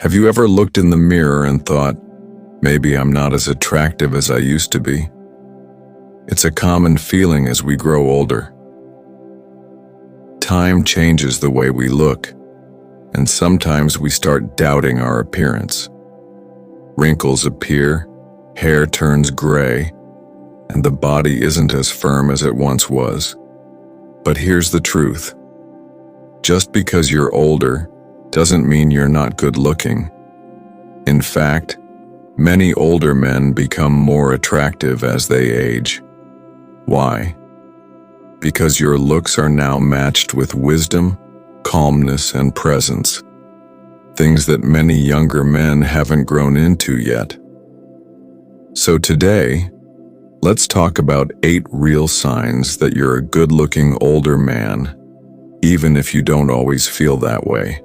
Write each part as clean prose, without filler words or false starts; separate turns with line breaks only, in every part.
Have you ever looked in the mirror and thought, maybe I'm not as attractive as I used to be? It's a common feeling as we grow older. Time changes the way we look, and sometimes we start doubting our appearance. Wrinkles appear, hair turns gray, and the body isn't as firm as it once was. But here's the truth. Just because you're older doesn't mean you're not good looking. In fact, many older men become more attractive as they age. Why? Because your looks are now matched with wisdom, calmness, and presence, things that many younger men haven't grown into yet. So today, let's talk about 8 real signs that you're a good-looking older man, even if you don't always feel that way.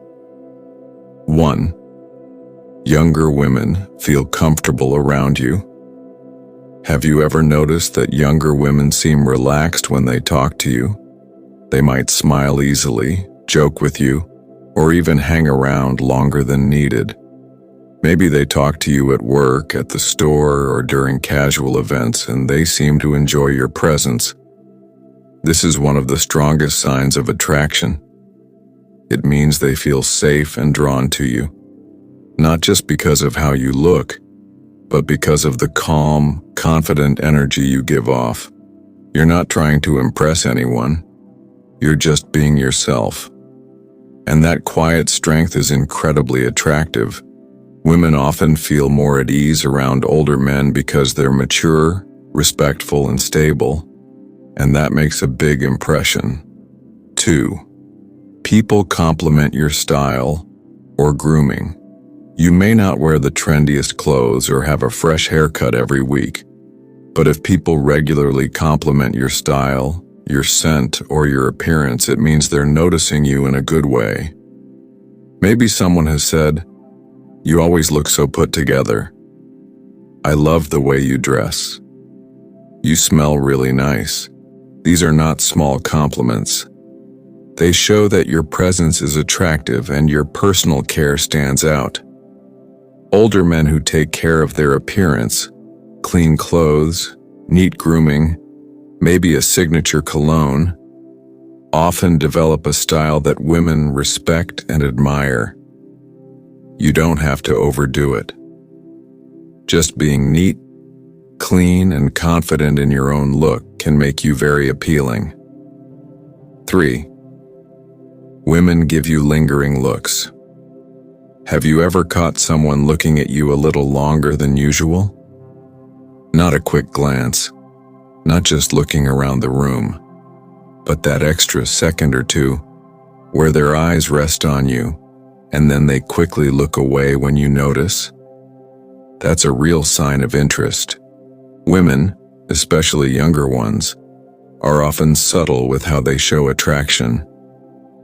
1. Younger women feel comfortable around you. Have you ever noticed that younger women seem relaxed when they talk to you? They might smile easily, joke with you, or even hang around longer than needed. Maybe they talk to you at work, at the store, or during casual events, and they seem to enjoy your presence. This is one of the strongest signs of attraction. It means they feel safe and drawn to you, not just because of how you look, but because of the calm, confident energy you give off. You're not trying to impress anyone. You're just being yourself. And that quiet strength is incredibly attractive. Women often feel more at ease around older men because they're mature, respectful, and stable, and that makes a big impression. 2. People compliment your style or grooming. You may not wear the trendiest clothes or have a fresh haircut every week, but if people regularly compliment your style, your scent, or your appearance, it means they're noticing you in a good way. Maybe someone has said, "You always look so put together. I love the way you dress. You smell really nice." These are not small compliments. They show that your presence is attractive and your personal care stands out. Older men who take care of their appearance, clean clothes, neat grooming, maybe a signature cologne, often develop a style that women respect and admire. You don't have to overdo it. Just being neat, clean, and confident in your own look can make you very appealing. 3. Women give you lingering looks. Have you ever caught someone looking at you a little longer than usual? Not a quick glance, not just looking around the room, but that extra second or two where their eyes rest on you and then they quickly look away when you notice. That's a real sign of interest. Women, especially younger ones, are often subtle with how they show attraction.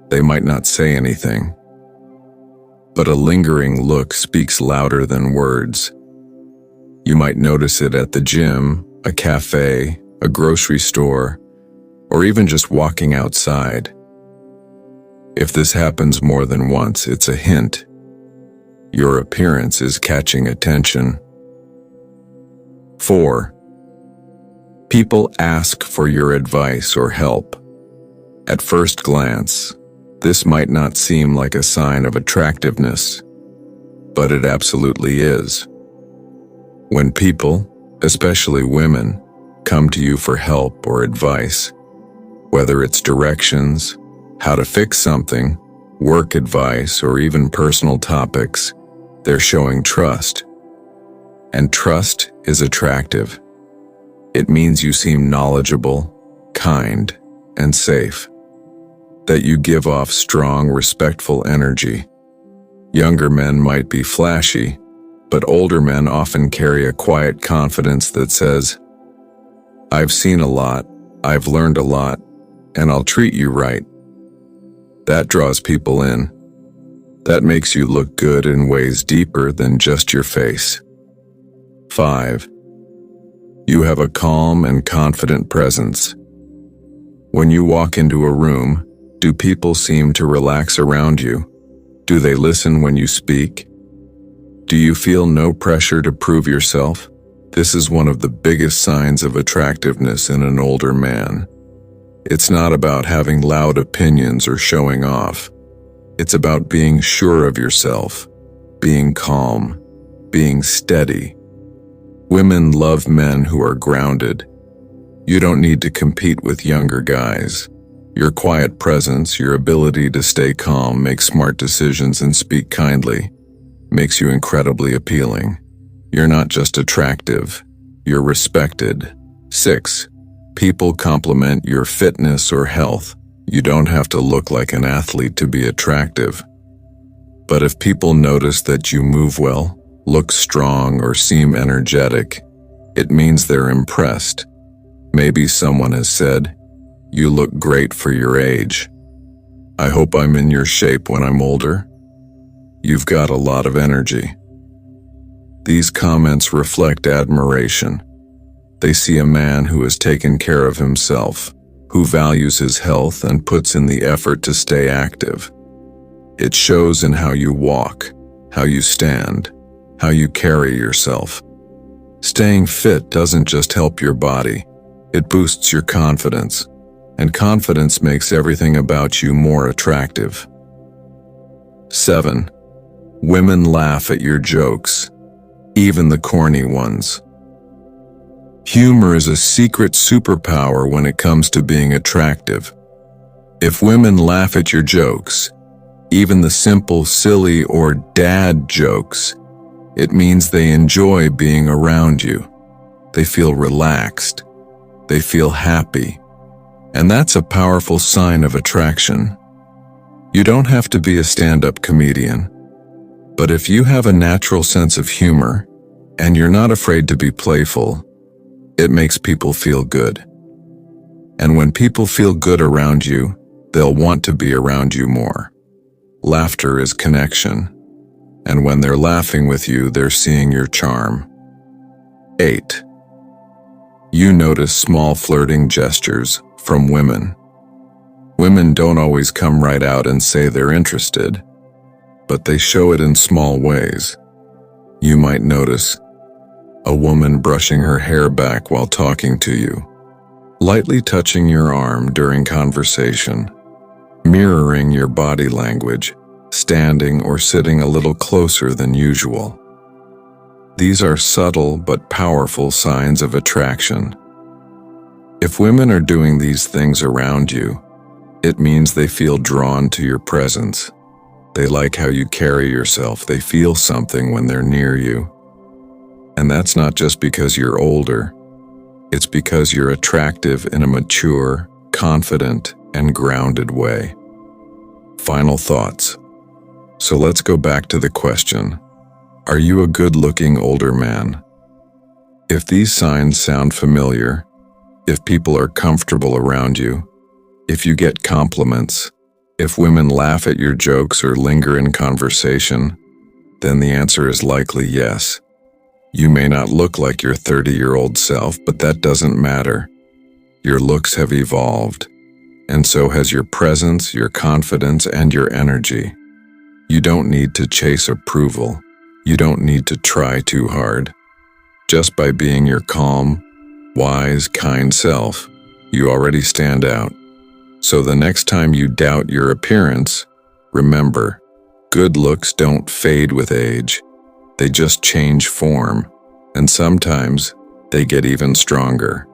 They might not say anything, but a lingering look speaks louder than words. You might notice it at the gym, a cafe, a grocery store, or even just walking outside. If this happens more than once, it's a hint. Your appearance is catching attention. 4. People ask for your advice or help. At first glance, this might not seem like a sign of attractiveness, but it absolutely is. When people, especially women, come to you for help or advice, whether it's directions, how to fix something, work advice, or even personal topics, they're showing trust. And trust is attractive. It means you seem knowledgeable, kind, and safe. That you give off strong, respectful energy. Younger men might be flashy, but older men often carry a quiet confidence that says, "I've seen a lot, I've learned a lot, and I'll treat you right." That draws people in. That makes you look good in ways deeper than just your face. 5. You have a calm and confident presence. When you walk into a room, do people seem to relax around you? Do they listen when you speak? Do you feel no pressure to prove yourself? This is one of the biggest signs of attractiveness in an older man. It's not about having loud opinions or showing off. It's about being sure of yourself, being calm, being steady. Women love men who are grounded. You don't need to compete with younger guys. Your quiet presence, your ability to stay calm, make smart decisions, and speak kindly makes you incredibly appealing. You're not just attractive, you're respected. 6. People compliment your fitness or health. You don't have to look like an athlete to be attractive. But if people notice that you move well, look strong, or seem energetic, it means they're impressed. Maybe someone has said, "You look great for your age. I hope I'm in your shape when I'm older. You've got a lot of energy." These comments reflect admiration. They see a man who has taken care of himself, who values his health and puts in the effort to stay active. It shows in how you walk, how you stand, how you carry yourself. Staying fit doesn't just help your body, it boosts your confidence, and confidence makes everything about you more attractive. 7. Women laugh at your jokes, even the corny ones. Humor is a secret superpower when it comes to being attractive. If women laugh at your jokes, even the simple, silly, or dad jokes, it means they enjoy being around you. They feel relaxed. They feel happy. And that's a powerful sign of attraction. You don't have to be a stand-up comedian. But if you have a natural sense of humor, and you're not afraid to be playful, it makes people feel good. And when people feel good around you, they'll want to be around you more. Laughter is connection. And when they're laughing with you, they're seeing your charm. 8. You notice small flirting gestures from women. Women don't always come right out and say they're interested, but they show it in small ways. You might notice a woman brushing her hair back while talking to you, lightly touching your arm during conversation, mirroring your body language, standing or sitting a little closer than usual. These are subtle but powerful signs of attraction. If women are doing these things around you, it means they feel drawn to your presence. They like how you carry yourself. They feel something when they're near you. And that's not just because you're older. It's because you're attractive in a mature, confident, and grounded way. Final thoughts. So let's go back to the question, are you a good-looking older man? If these signs sound familiar, if people are comfortable around you, if you get compliments, if women laugh at your jokes or linger in conversation, then the answer is likely yes. You may not look like your 30-year-old self, but that doesn't matter. Your looks have evolved, and so has your presence, your confidence, and your energy. You don't need to chase approval. You don't need to try too hard. Just by being your calm, wise, kind self, you already stand out. So the next time you doubt your appearance, remember, good looks don't fade with age. They just change form, and sometimes they get even stronger.